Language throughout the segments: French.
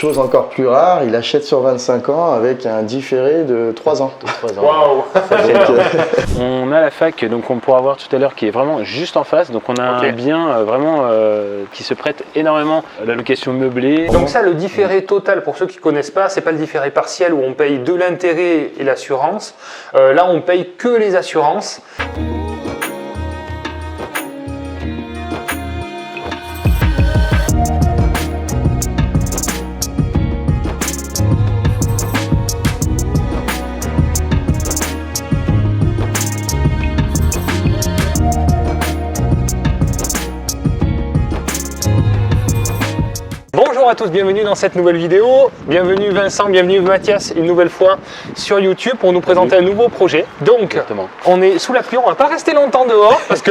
chose encore plus rare, il achète sur 25 ans avec un différé de 3 ans. Waouh. On a la fac, donc on pourra voir tout à l'heure, qui est vraiment juste en face. Donc on a un bien vraiment qui se prête énormément à la location meublée. Donc ça, le différé total, pour ceux qui ne connaissent pas, c'est pas le différé partiel où on paye de l'intérêt et l'assurance. Là, on paye que les assurances. Bonjour à tous, bienvenue dans cette nouvelle vidéo. Bienvenue Vincent, bienvenue Mathias une nouvelle fois sur YouTube pour nous présenter un nouveau projet. Donc, on est sous la pluie, on va pas rester longtemps dehors parce que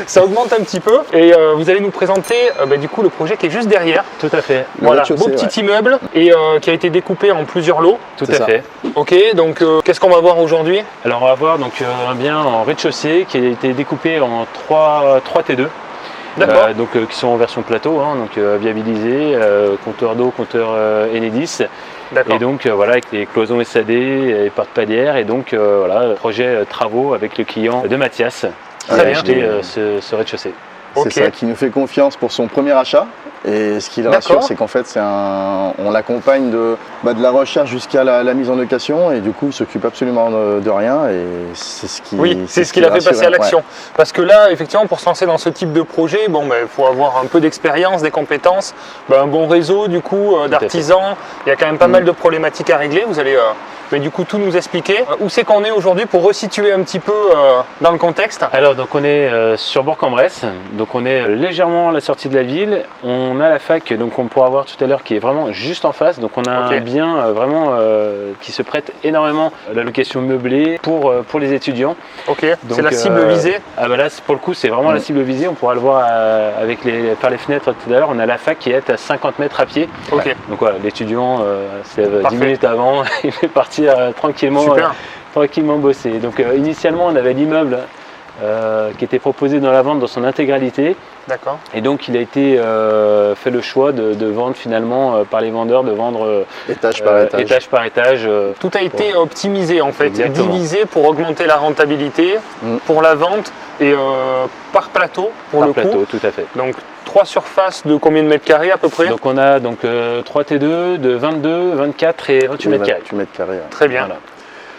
ça augmente un petit peu. Et vous allez nous présenter du coup le projet qui est juste derrière. Tout à fait. Voilà, beau petit immeuble et qui a été découpé en plusieurs lots. Tout à fait. Ok, donc qu'est-ce qu'on va voir aujourd'hui? Alors on va voir donc un bien en rez-de-chaussée qui a été découpé en 3 T2. Qui sont en version plateau, donc viabilisé, compteur d'eau, compteur Enedis. Et donc voilà, avec les cloisons SAD et porte-palière. Et donc voilà, projet travaux avec le client de Mathias qui a acheté ce rez-de-chaussée. C'est ça, qui nous fait confiance pour son premier achat. Et ce qui le rassure, c'est qu'en fait, on l'accompagne de la recherche jusqu'à la mise en location, et du coup, il s'occupe absolument de rien, et c'est ce qui l'a fait passer à l'action. Parce que là, effectivement, pour se lancer dans ce type de projet, il faut avoir un peu d'expérience, des compétences, un bon réseau, du coup, d'artisans. Il y a quand même pas mal de problématiques à régler. Vous allez du coup tout nous expliquer. Où c'est qu'on est aujourd'hui pour resituer un petit peu dans le contexte? Alors, donc on est sur Bourg-en-Bresse, donc on est légèrement à la sortie de la ville. On a la fac, donc on pourra voir tout à l'heure, qui est vraiment juste en face. Donc on a un bien vraiment qui se prête énormément à la location meublée pour les étudiants. Ok, c'est la cible visée. Là, pour le coup, c'est vraiment la cible visée. On pourra le voir par les fenêtres tout à l'heure. On a la fac qui est à 50 mètres à pied. Ok. Donc voilà, l'étudiant se lève 10 minutes avant, il fait partir tranquillement bosser. Donc initialement, on avait l'immeuble qui était proposé dans la vente dans son intégralité. D'accord. Et donc il a été fait le choix de vendre finalement par les vendeurs, de vendre étage par étage. Tout a été optimisé en fait, Exactement. Divisé pour augmenter la rentabilité, pour la vente et par plateau pour le coup. Tout à fait. Donc 3 surfaces de combien de mètres carrés à peu près? Donc on a 3 T2 de 22, 24 et 28 mètres carrés. 28 mètres carrés. Très bien. Voilà.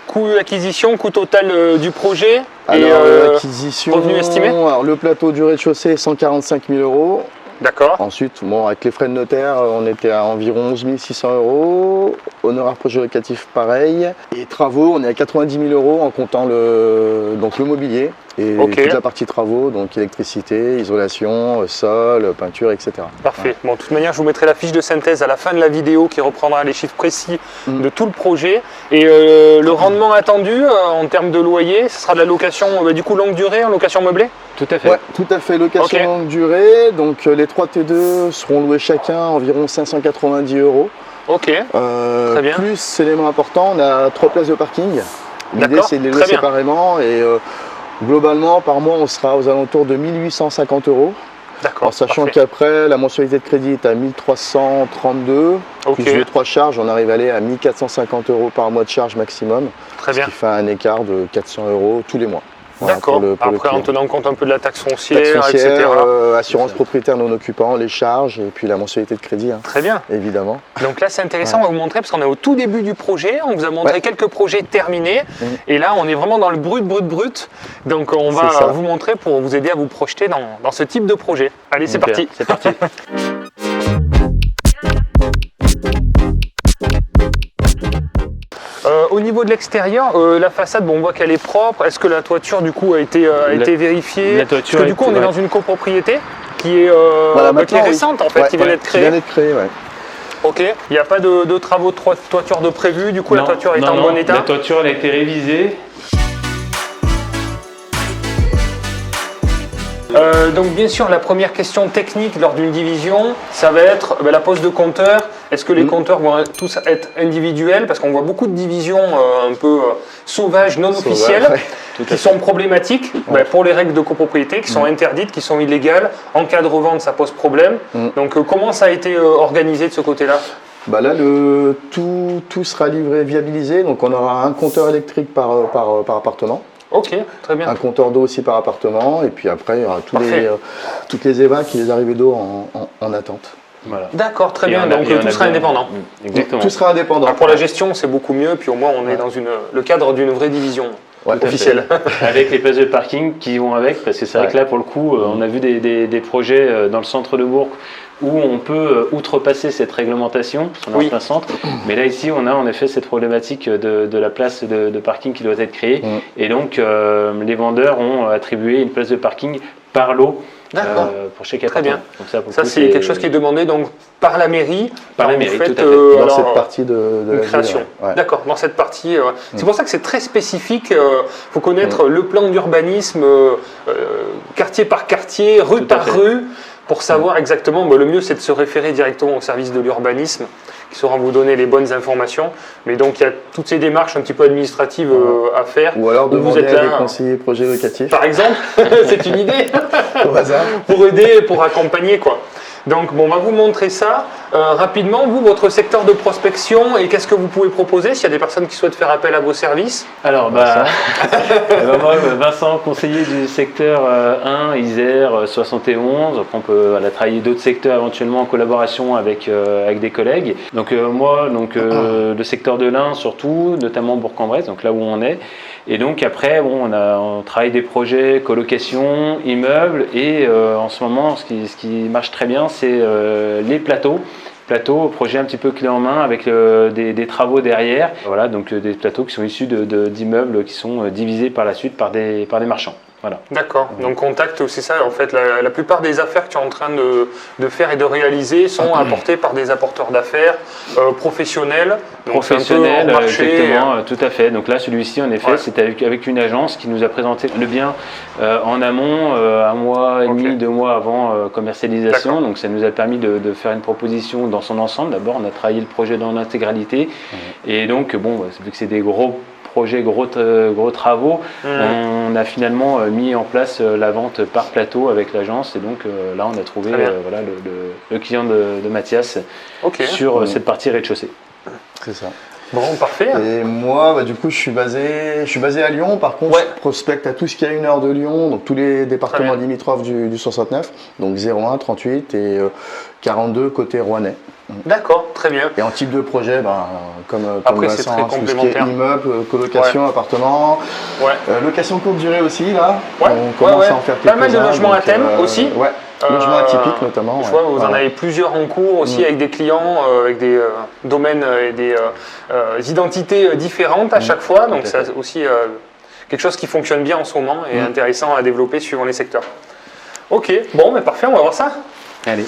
Coût d'acquisition, coût total du projet? Alors l'acquisition, revenu estimé? Alors, le plateau du rez-de-chaussée, 145 000 €. D'accord. Ensuite, avec les frais de notaire, on était à environ 11 600 €. Honoraires projet locatif, pareil. Et travaux, on est à 90 000 € en comptant le mobilier et toute la partie travaux, donc électricité, isolation, sol, peinture, etc. Parfait. Bon, de toute manière, je vous mettrai la fiche de synthèse à la fin de la vidéo qui reprendra les chiffres précis de tout le projet. Et le rendement attendu en termes de loyer, ce sera de la location du coup longue durée, en location meublée? Tout à fait. Ouais, tout à fait, location longue durée. Donc les 3 T2 seront loués chacun environ 590 €. Ok, très bien. Plus élément important, on a 3 places de parking. L'idée, c'est de les louer séparément, et globalement par mois on sera aux alentours de 1 850 €. D'accord. En sachant qu'après la mensualité de crédit est à 1 332 €. Plus les 3 charges, on arrive à aller à 1 450 € par mois de charge maximum. Très bien. Ce qui fait un écart de 400 € tous les mois. D'accord. Après, en tenant compte un peu de la taxe foncière, etc. Assurance propriétaire non occupant, les charges et puis la mensualité de crédit. Très bien. Évidemment. Donc là, c'est intéressant, on va vous montrer, parce qu'on est au tout début du projet. On vous a montré quelques projets terminés. Et là, on est vraiment dans le brut. Donc on va vous montrer pour vous aider à vous projeter dans ce type de projet. Allez, c'est parti. C'est parti. Au niveau de l'extérieur, la façade, on voit qu'elle est propre. Est-ce que la toiture du coup a été vérifiée? La toiture, parce que du coup, on est dans une copropriété qui est, qui est récente en fait, qui vient d'être créée. Qui vient d'être créée, ouais. Ok, il n'y a pas de travaux de toiture de prévu, du coup la toiture est en bon état? La toiture elle a été révisée. Donc bien sûr, la première question technique lors d'une division, ça va être la pose de compteurs. Est-ce que les compteurs vont tous être individuels? Parce qu'on voit beaucoup de divisions un peu sauvages, non officielles, qui sont problématiques pour les règles de copropriété, qui sont interdites, qui sont illégales. En cas de revente, ça pose problème. Donc comment ça a été organisé de ce côté-là? Là, tout sera livré viabilisé, donc on aura un compteur électrique par appartement. Ok, très bien. Un compteur d'eau aussi par appartement, et puis après il y aura toutes les évacs et les arrivées d'eau en attente. Voilà. D'accord, très bien. Donc tout sera indépendant. Exactement. Tout sera indépendant. Alors, pour la gestion, c'est beaucoup mieux, puis au moins on est dans le cadre d'une vraie division. Officielle. Avec les places de parking qui vont avec, parce que c'est vrai que là, pour le coup, on a vu des projets dans le centre de Bourg où on peut outrepasser cette réglementation, parce qu'on est en plein centre. Mais là, ici, on a en effet cette problématique de la place de parking qui doit être créée. Et donc, les vendeurs ont attribué une place de parking par lot. Pour chaque appartement. Très bien. Donc ça c'est quelque chose qui est demandé donc par la mairie. Par la mairie, tout à fait. Dans cette partie de la création. D'accord, dans cette partie. C'est pour ça que c'est très spécifique. Il faut connaître le plan d'urbanisme, quartier par quartier, rue par rue, pour savoir exactement. Le mieux, c'est de se référer directement au service de l'urbanisme, qui saura vous donner les bonnes informations. Mais donc, il y a toutes ces démarches un petit peu administratives à faire. Ou alors demander à des conseillers projets locatifs. Par exemple, c'est une idée. Au hasard. Pour aider, pour accompagner, quoi. Donc, on va vous montrer ça rapidement. Vous, votre secteur de prospection, et qu'est-ce que vous pouvez proposer s'il y a des personnes qui souhaitent faire appel à vos services? Alors, moi, Vincent, conseiller du secteur 1, Isère 71. Donc, on peut travailler d'autres secteurs éventuellement en collaboration avec des collègues. Donc, le secteur de l'Ain surtout, notamment Bourg-en-Bresse, donc là où on est. Et donc après, on travaille des projets colocation, immeubles, et en ce moment, ce qui marche très bien, c'est les plateaux, projet un petit peu clé en main avec des travaux derrière. Voilà, donc des plateaux qui sont issus d'immeubles qui sont divisés par la suite par des marchands. Voilà. D'accord, donc contact, c'est ça en fait, la plupart des affaires que tu es en train de faire et de réaliser sont apportées par des apporteurs d'affaires professionnels. Professionnels, exactement, tout à fait. Donc là, celui-ci, en effet, c'est avec une agence qui nous a présenté le bien en amont, 1 mois et demi, 2 mois avant commercialisation. Donc ça nous a permis de faire une proposition dans son ensemble. D'abord, on a travaillé le projet dans l'intégralité. Et donc, vu que c'est des gros projets, gros travaux, on a finalement mis en place la vente par plateau avec l'agence, et donc là on a trouvé le client de Mathias sur cette partie rez-de-chaussée. C'est ça. Bon, parfait. Et moi, du coup, je suis basé à Lyon. Par contre, je prospecte à tout ce qui est à 1 heure de Lyon, donc tous les départements limitrophes du 169, donc 01, 38 et 42 côté rouennais. D'accord, très bien. Et en type de projet, comme après, Vincent, c'est très complémentaire. Tout ce qui est immeuble, colocation, appartement, location courte durée aussi, là. On commence à en faire quelques-uns. Pas mal de logements à thème aussi. Logements atypiques notamment. Je vois, vous en avez plusieurs en cours aussi avec des clients, avec des domaines et des identités différentes à chaque fois. Donc c'est aussi quelque chose qui fonctionne bien en ce moment et intéressant à développer suivant les secteurs. Ok, bon, mais parfait, on va voir ça. Allez.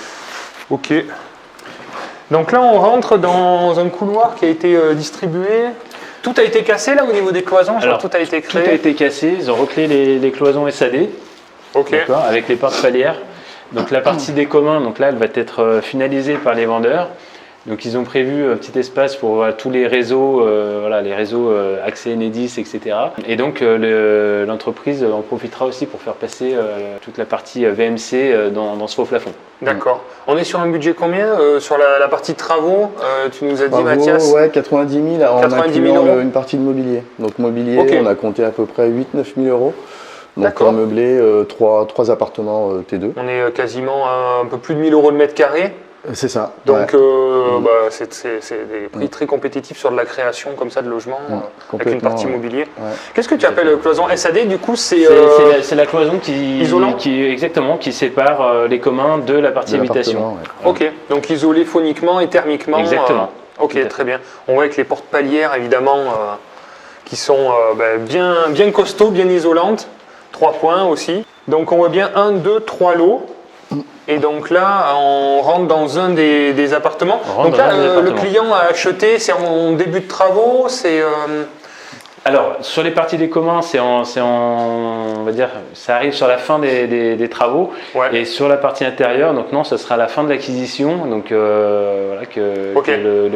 Ok. Donc là, on rentre dans un couloir qui a été distribué. Tout a été cassé là au niveau des cloisons. Alors, tout a été créé. Tout a été cassé. Ils ont recréé les cloisons SAD. Ok. Avec les portes palières. Donc la partie des communs, donc là, elle va être finalisée par les vendeurs. Donc ils ont prévu un petit espace pour tous les réseaux, accès Enedis, etc. Et donc l'entreprise en profitera aussi pour faire passer toute la partie VMC dans ce faux plafond. D'accord. On est sur un budget combien sur la partie travaux tu nous as dit, Mathias? 90 000 en incluant une partie de mobilier. Donc mobilier, on a compté à peu près 8-9 000 euros. Donc pour meubler 3 appartements T2. On est quasiment à un peu plus de 1 000 euros le mètre carré. C'est ça. Donc c'est des prix très compétitifs sur de la création comme ça de logements avec une partie mobilier. Qu'est-ce que tu appelles cloison SAD du coup? C'est la cloison qui sépare les communs de la partie habitation. Ok, donc isolé phoniquement et thermiquement. Exactement. Ok, très bien. On voit avec les portes palières évidemment qui sont bien costauds, bien isolantes. 3 points aussi. Donc on voit bien 1, 2, 3 lots. Et donc là, on rentre dans un des appartements. Donc là, le client a acheté, c'est en début de travaux, Alors, sur les parties des communs, on va dire, ça arrive sur la fin des travaux. Et sur la partie intérieure, donc non, ça sera la fin de l'acquisition. Donc le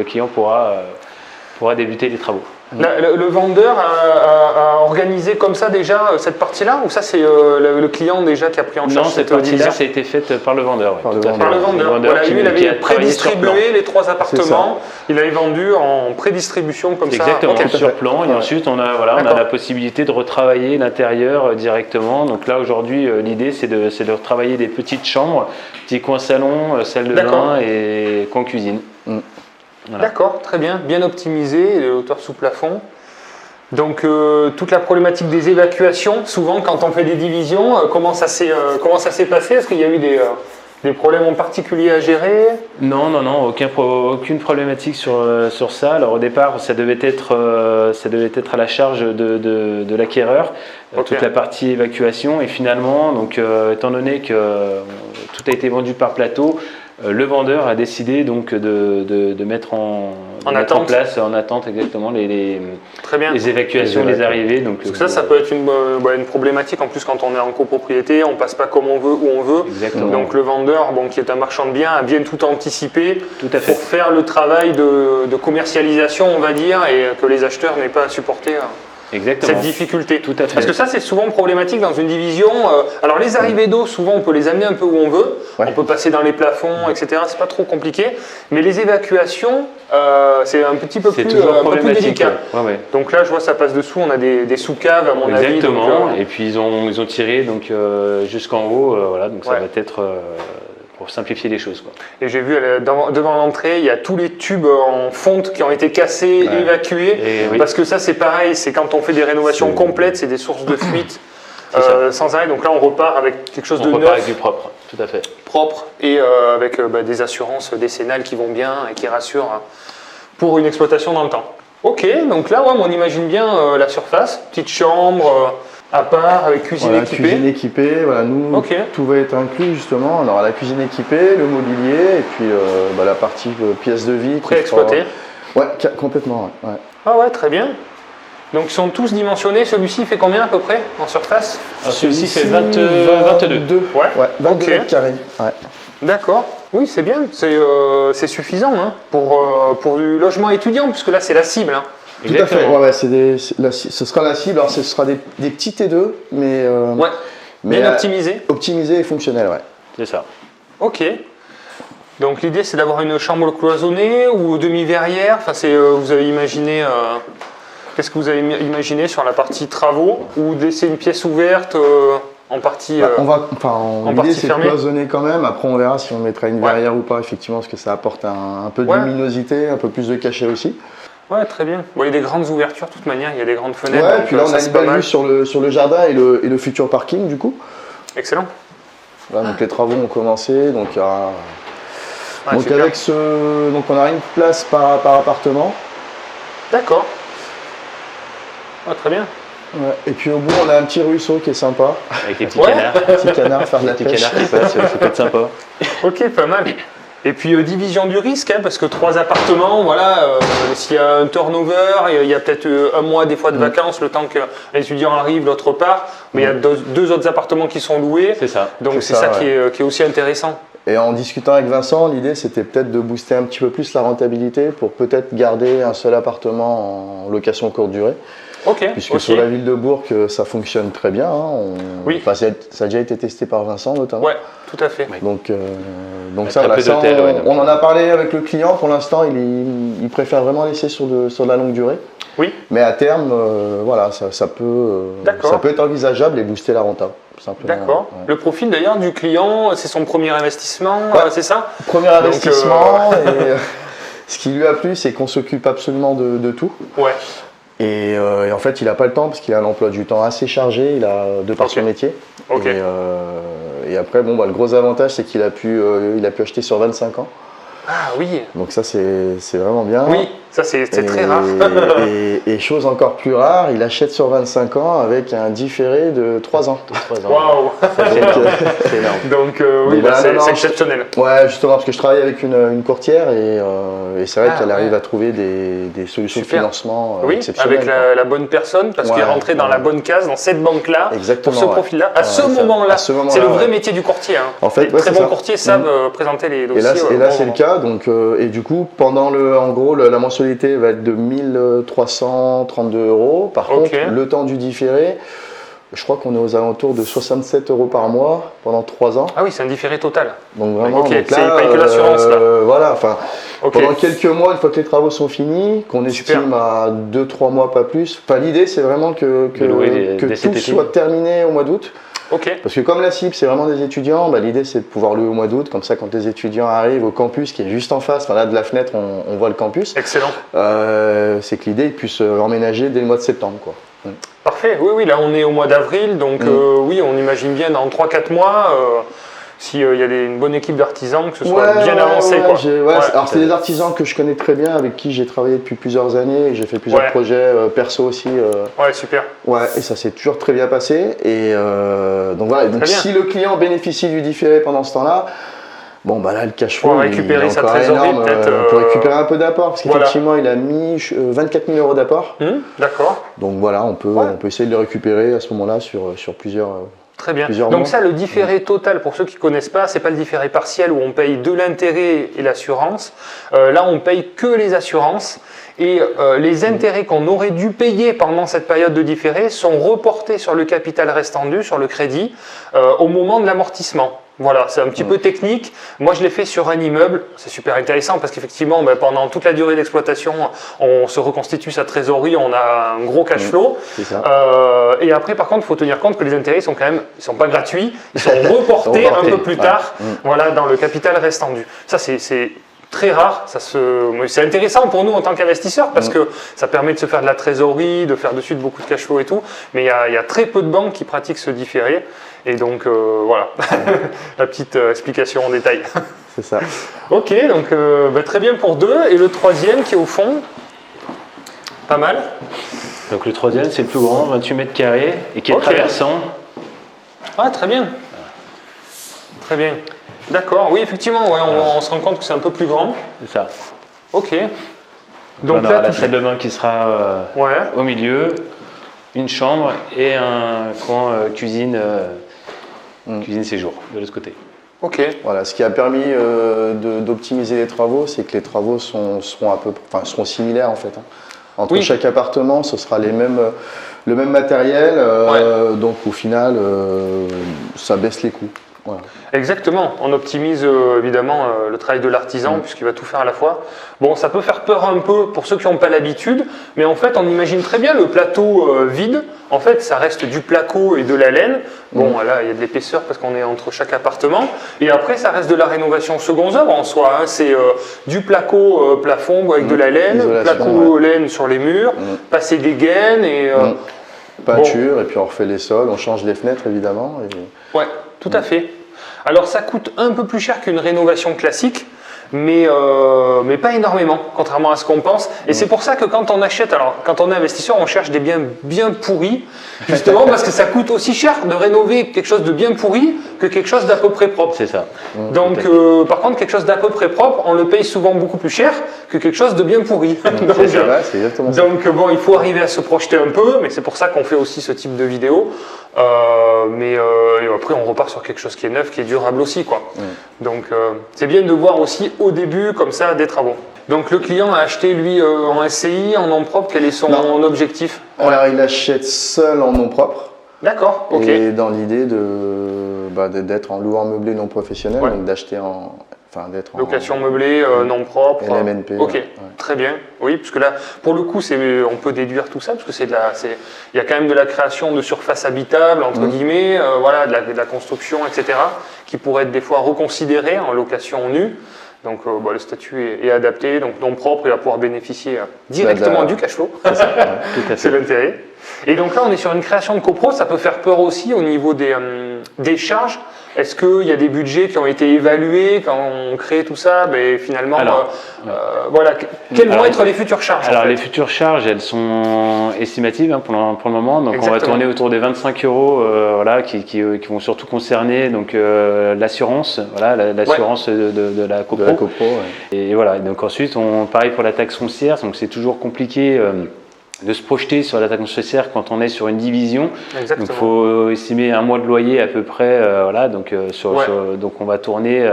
client pourra débuter les travaux. Le vendeur a organisé comme ça déjà cette partie-là, ou ça c'est le client déjà qui a pris en charge cette partie-là, ça a été faite par le vendeur. Par le vendeur. Voilà, lui, il avait prédistribué les 3 appartements, il avait vendu en prédistribution comme ça. Exactement, sur plan, et ensuite on a la possibilité de retravailler l'intérieur directement. Donc là aujourd'hui, l'idée c'est de retravailler des petites chambres, petits coins salon, salle de bain et coin cuisine. Voilà. D'accord, très bien, bien optimisé, les hauteurs sous plafond. Donc toute la problématique des évacuations, souvent quand on fait des divisions, comment ça s'est passé? Est-ce qu'il y a eu des problèmes en particulier à gérer? Non, aucune problématique sur ça. Alors au départ, ça devait être à la charge de l'acquéreur, toute la partie évacuation. Et finalement, donc, étant donné que tout a été vendu par plateau, le vendeur a décidé donc de mettre en place en attente exactement les évacuations, les arrivées. Donc, parce que ça peut être une problématique. En plus, quand on est en copropriété, on passe pas comme on veut, où on veut. Exactement. Donc le vendeur, qui est un marchand de biens, a bien tout anticipé pour faire le travail de commercialisation, on va dire, et que les acheteurs n'aient pas à supporter cette difficulté. Tout à fait. Parce que ça, c'est souvent problématique dans une division. Alors les arrivées d'eau, souvent, on peut les amener un peu où on veut. On peut passer dans les plafonds, etc. C'est pas trop compliqué. Mais les évacuations, c'est un petit peu plus délicat. Ouais. Donc là, je vois, ça passe dessous. On a des sous-caves, à mon avis. Exactement. Et puis ils ont tiré donc jusqu'en haut. Donc ça va être pour simplifier les choses. Et j'ai vu devant l'entrée, il y a tous les tubes en fonte qui ont été cassés, évacués. Parce que ça, c'est pareil, c'est quand on fait des rénovations complètes, c'est des sources de fuite sans arrêt. Donc là, on repart avec quelque chose de neuf. On repart avec du propre, tout à fait. Propre et avec des assurances décennales qui vont bien et qui rassurent pour une exploitation dans le temps. Ok, donc là, on imagine bien la surface, petite chambre. À part, avec cuisine équipée. Cuisine équipée, nous, tout va être inclus justement. On aura la cuisine équipée, le mobilier, et puis la partie pièces de vie. Pré-exploitée. Ouais, complètement. Ouais. Ah ouais, très bien. Donc ils sont tous dimensionnés. Celui-ci fait combien à peu près en surface? Celui-ci fait 22. Ouais, 22 mètres carrés. Ouais. D'accord. Oui, c'est bien. C'est suffisant pour du logement étudiant, puisque là c'est la cible. Tout à fait, ce sera la cible, alors ce sera des petits T2, mais bien optimisé. Optimisé et fonctionnel, C'est ça. Ok. Donc l'idée c'est d'avoir une chambre cloisonnée ou demi-verrière. Enfin, vous avez imaginé. Qu'est-ce que vous avez imaginé sur la partie travaux ou laisser une pièce ouverte en partie l'idée c'est de cloisonner quand même. Après on verra si on mettra une verrière ou pas, effectivement, parce que ça apporte un peu de luminosité, un peu plus de cachet aussi. Ouais, très bien. Il y a des grandes ouvertures de toute manière, il y a des grandes fenêtres. Ouais, puis là on a une belle vue sur le jardin et le futur parking du coup. Excellent. Voilà, donc les travaux ont commencé, donc on aura une place par appartement. D'accord. Très bien. Ouais. Et puis au bout on a un petit ruisseau qui est sympa. Avec les petits canards. Petits canards, faire de la pêche. Canards qui passent, ça peut être sympa. Ok, pas mal. Et puis division du risque, parce que 3 appartements, s'il y a un turnover, il y a peut-être un mois des fois de vacances, le temps que les étudiants arrivent l'autre part, mais il y a 2 autres appartements qui sont loués. C'est ça. Donc c'est ça qui est aussi intéressant. Et en discutant avec Vincent, l'idée c'était peut-être de booster un petit peu plus la rentabilité pour peut-être garder un seul appartement en location courte durée. Puisque sur la ville de Bourg, ça fonctionne très bien. Ça a déjà été testé par Vincent notamment. Oui, tout à fait. Donc on en a parlé avec le client. Pour l'instant, il préfère vraiment laisser sur de la longue durée. Oui. Mais à terme, ça peut être envisageable et booster la renta. D'accord. Ouais. Le profil d'ailleurs du client, c'est son premier investissement, c'est ça? Premier investissement. Et ce qui lui a plu, c'est qu'on s'occupe absolument de tout. Ouais. Et en fait, il n'a pas le temps parce qu'il a un emploi du temps assez chargé, il a de par son métier. Et après, le gros avantage, c'est qu'il a pu acheter sur 25 ans. Ah oui. Donc ça, c'est vraiment bien. Oui, ça c'est très rare. et chose encore plus rare, il achète sur 25 ans avec un différé de 3 ans. Waouh. C'est énorme. Donc c'est exceptionnel. Ouais, justement, parce que je travaille avec une courtière et c'est vrai qu'elle arrive à trouver des solutions de financement exceptionnelles. Avec la bonne personne, parce qu'il est rentré dans la bonne case, dans cette banque-là, pour ce profil-là. À ce moment-là, c'est le vrai métier du courtier. En fait, les très bons courtiers savent présenter les dossiers. Et là, c'est le cas. Donc, et du coup, pendant la mensualité mensualité va être de 1332 €. Par contre, le temps du différé, je crois qu'on est aux alentours de 67 € par mois pendant 3 ans. Ah oui, c'est un différé total. Donc vraiment, donc là, c'est paye que l'assurance là. Voilà, enfin, pendant quelques mois, une fois que les travaux sont finis, qu'on estime à 2-3 mois, pas plus. Enfin, l'idée, c'est vraiment que tout soit terminé au mois d'août. Parce que comme la cible, c'est vraiment des étudiants, l'idée, c'est de pouvoir louer au mois d'août. Comme ça, quand les étudiants arrivent au campus, qui est juste en face, là, de la fenêtre, on voit le campus. Excellent. C'est que l'idée, ils puissent emménager dès le mois de septembre, quoi. Parfait, oui, là on est au mois d'avril, donc oui, on imagine bien dans 3-4 mois, s'il y a une bonne équipe d'artisans, que ce soit bien avancé. Alors c'est des artisans que je connais très bien, avec qui j'ai travaillé depuis plusieurs années, j'ai fait plusieurs projets perso aussi. Ouais, super. Ouais, et ça s'est toujours très bien passé. Et donc voilà, donc si le client bénéficie du différé pendant ce temps-là, là, le cash flow, récupérer sa trésorerie, peut-être. On peut récupérer un peu d'apport, parce qu'effectivement, il a mis 24 000 € d'apport. D'accord. Donc voilà, on peut essayer de le récupérer à ce moment-là sur plusieurs. Très bien. Donc mois. Ça, le différé total, pour ceux qui ne connaissent pas, c'est pas le différé partiel où on paye de l'intérêt et l'assurance. Là, on paye que les assurances. Et les intérêts qu'on aurait dû payer pendant cette période de différé sont reportés sur le capital restant dû, sur le crédit, au moment de l'amortissement. Voilà, c'est un petit peu technique. Moi, je l'ai fait sur un immeuble. C'est super intéressant parce qu'effectivement, pendant toute la durée d'exploitation, on se reconstitue sa trésorerie, on a un gros cash flow. C'est ça. Et après, par contre, il faut tenir compte que les intérêts sont sont pas gratuits, ils sont reportés un peu plus tard, voilà, dans le capital restant dû. Ça, c'est très rare, c'est intéressant pour nous en tant qu'investisseurs parce que ça permet de se faire de la trésorerie, de faire de suite beaucoup de cash flow et tout, mais il y a très peu de banques qui pratiquent ce différé et donc voilà, la petite explication en détail. C'est ça. Ok, donc très bien pour 2 et le troisième qui est au fond, pas mal. Donc le troisième c'est le plus grand, 28 mètres carrés et qui est traversant. Ah très bien, très bien. D'accord, oui, effectivement, on se rend compte que c'est un peu plus grand. C'est ça. Ok. Donc là, la salle de bain qui sera au milieu, une chambre et un coin cuisine séjour de l'autre côté. Ok. Voilà, ce qui a permis d'optimiser les travaux, c'est que les travaux seront similaires en fait. Entre chaque appartement, ce sera le même matériel, donc au final, ça baisse les coûts. Voilà. Exactement, on optimise évidemment le travail de l'artisan puisqu'il va tout faire à la fois. Bon, ça peut faire peur un peu pour ceux qui n'ont pas l'habitude, mais en fait on imagine très bien le plateau vide. En fait, ça reste du placo et de la laine. Bon, là il y a de l'épaisseur parce qu'on est entre chaque appartement. Et après, ça reste de la rénovation seconde œuvre en soi. C'est du placo plafond avec de la laine, placo laine sur les murs, passer des gaines et peinture, et puis on refait les sols, on change les fenêtres évidemment. Ouais, tout à fait. Alors ça coûte un peu plus cher qu'une rénovation classique, mais pas énormément, contrairement à ce qu'on pense. Et c'est pour ça que quand on achète, quand on est investisseur, on cherche des biens bien pourris, justement parce que ça coûte aussi cher de rénover quelque chose de bien pourri que quelque chose d'à peu près propre. C'est ça. Donc par contre, quelque chose d'à peu près propre, on le paye souvent beaucoup plus cher que quelque chose de bien pourri. C'est exactement ça. Donc bon, il faut arriver à se projeter un peu, mais c'est pour ça qu'on fait aussi ce type de vidéo. Mais après, on repart sur quelque chose qui est neuf, qui est durable aussi, quoi. Donc c'est bien de voir aussi au début comme ça des travaux. Donc le client a acheté lui en SCI, en nom propre, quel est son objectif? Alors il achète seul en nom propre. D'accord, ok. Et dans l'idée d'être en loueur meublé non professionnel, donc d'acheter d'être en location meublée, non propre. LMNP. Ok, très bien. Oui, parce que là, pour le coup, on peut déduire tout ça, parce que il y a quand même de la création de surfaces habitables, entre guillemets, de la construction, etc., qui pourrait être des fois reconsidérée en location nue. Donc le statut est adapté, donc non propre, il va pouvoir bénéficier directement du cash flow. C'est l'intérêt. Et donc là, on est sur une création de copro, ça peut faire peur aussi au niveau des charges. Est-ce qu'il y a des budgets qui ont été évalués quand on crée tout ça? Finalement, quelles vont être les futures charges? Alors les futures charges, elles sont estimatives pour le moment. Donc on va tourner autour des 25 € qui vont surtout concerner l'assurance, l'assurance de la copro. Et voilà. Donc ensuite, pareil pour la taxe foncière. Donc c'est toujours compliqué de se projeter sur la taxe foncière quand on est sur une division. Exactement. Donc il faut estimer un mois de loyer à peu près. Donc on va tourner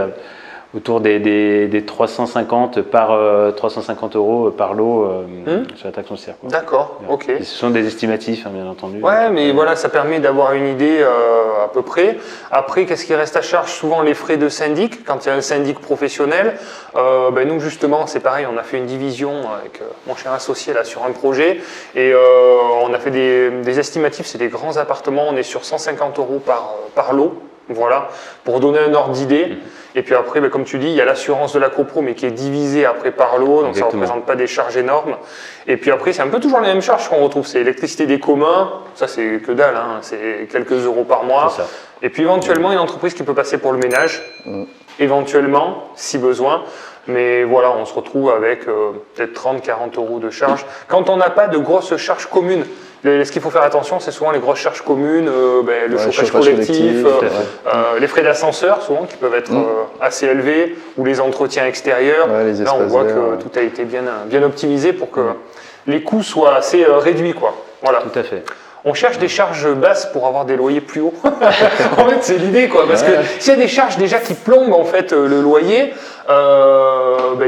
autour des 350 € par lot sur la taxe foncière. D'accord, ok. Et ce sont des estimatifs, hein, bien entendu. Ouais, mais voilà, ça permet d'avoir une idée à peu près. Après, qu'est-ce qui reste à charge? Souvent les frais de syndic, quand il y a un syndic professionnel. Nous, justement, c'est pareil, on a fait une division avec mon cher associé là, sur un projet et on a fait des estimatifs, c'est des grands appartements, on est sur 150 € par lot. Voilà, pour donner un ordre d'idée. Et puis après, comme tu dis, il y a l'assurance de la copro, mais qui est divisée après par lot, donc ça ne représente pas des charges énormes. Et puis après, c'est un peu toujours les mêmes charges qu'on retrouve. C'est l'électricité des communs, ça c'est que dalle, hein, c'est quelques euros par mois. Et puis éventuellement, une entreprise qui peut passer pour le ménage, éventuellement, si besoin. Mais voilà, on se retrouve avec peut-être 30-40 € de charges. Quand on n'a pas de grosses charges communes, ce qu'il faut faire attention, c'est souvent les grosses charges communes, le chauffage collectif, les frais d'ascenseur, souvent, qui peuvent être assez élevés, ou les entretiens extérieurs. Là, on voit que tout a été bien optimisé pour que les coûts soient assez réduits, quoi. Voilà. Tout à fait. On cherche des charges basses pour avoir des loyers plus hauts. En fait, c'est l'idée, quoi. Parce que s'il y a des charges déjà qui plombent en fait le loyer,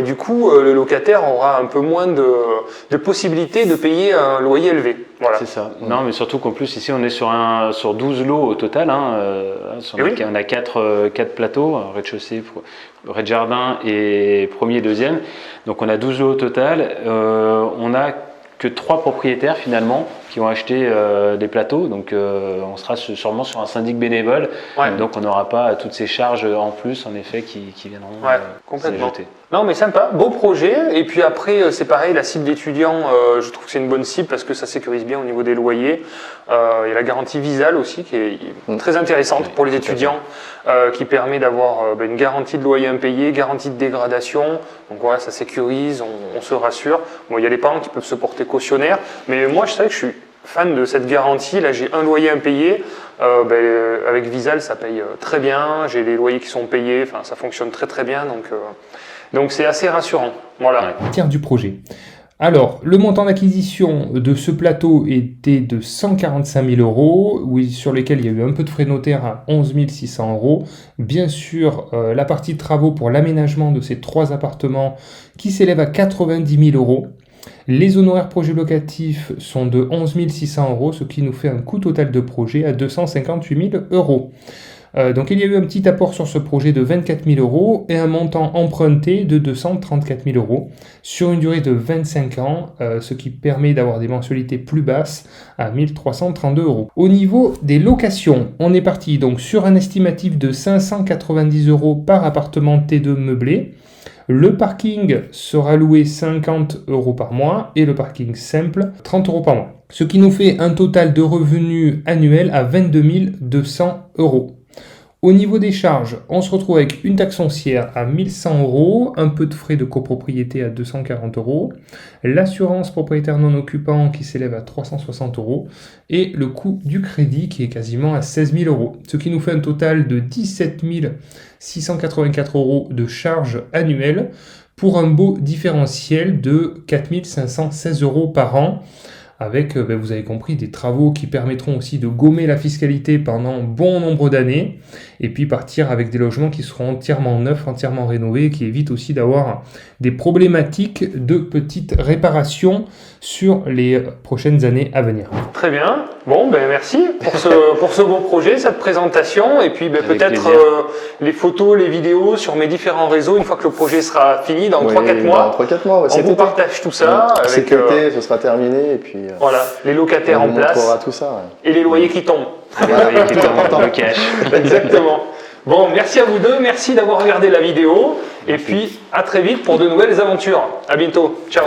du coup, le locataire aura un peu moins de possibilités de payer un loyer élevé. Voilà. C'est ça. Non, mais surtout qu'en plus ici, on est sur 12 lots au total. Hein. On a 4 plateaux, rez-de-chaussée, rez-de-jardin et premier et deuxième. Donc on a 12 lots au total. On a que 3 propriétaires finalement qui ont acheté des plateaux, donc on sera sûrement sur un syndic bénévole, donc on n'aura pas toutes ces charges en plus en effet qui viendront s'ajouter. Non mais sympa, beau projet, et puis après c'est pareil, la cible d'étudiants, je trouve que c'est une bonne cible parce que ça sécurise bien au niveau des loyers. Il y a la garantie Visal aussi qui est très intéressante pour les étudiants, qui permet d'avoir une garantie de loyer impayé, garantie de dégradation, donc voilà, ça sécurise, on se rassure. Bon, il y a les parents qui peuvent se porter cautionnaires, mais moi je sais que je suis fan de cette garantie. Là, j'ai un loyer impayé. Avec Visal, ça paye très bien. J'ai les loyers qui sont payés. Enfin, ça fonctionne très très bien. Donc c'est assez rassurant. Voilà. Tiers du projet. Alors, le montant d'acquisition de ce plateau était de 145 000 €, sur lesquels il y a eu un peu de frais notaires à 11 600 €. Bien sûr, la partie de travaux pour l'aménagement de ces 3 appartements qui s'élève à 90 000 €. Les honoraires projets locatifs sont de 11 600 €, ce qui nous fait un coût total de projet à 258 000 €. Donc il y a eu un petit apport sur ce projet de 24 000 € et un montant emprunté de 234 000 € sur une durée de 25 ans, ce qui permet d'avoir des mensualités plus basses à 1 332 €. Au niveau des locations, on est parti donc sur un estimatif de 590 € par appartement T2 meublé. Le parking sera loué 50 € par mois et le parking simple 30 € par mois. Ce qui nous fait un total de revenus annuels à 22 200 €. Au niveau des charges, on se retrouve avec une taxe foncière à 1 100 €, un peu de frais de copropriété à 240 €, l'assurance propriétaire non occupant qui s'élève à 360 € et le coût du crédit qui est quasiment à 16 000 €. Ce qui nous fait un total de 17 684 € de charges annuelles pour un beau différentiel de 4 516 € par an. Avec, vous avez compris, des travaux qui permettront aussi de gommer la fiscalité pendant bon nombre d'années, et puis partir avec des logements qui seront entièrement neufs, entièrement rénovés, qui évitent aussi d'avoir des problématiques de petites réparations sur les prochaines années à venir. Très bien. Bon, merci pour ce beau projet, cette présentation, et puis peut-être les photos, les vidéos sur mes différents réseaux, une fois que le projet sera fini dans 3-4 mois. Dans 3-4 mois, on vous partage tout ça. Cet été, ce sera terminé, et puis... voilà, les locataires en place. On montrera tout ça. Et les loyers qui tombent. Les loyers qui tombent, le cash. Exactement. Bon, merci à vous deux, merci d'avoir regardé la vidéo, et puis à très vite pour de nouvelles aventures. À bientôt. Ciao.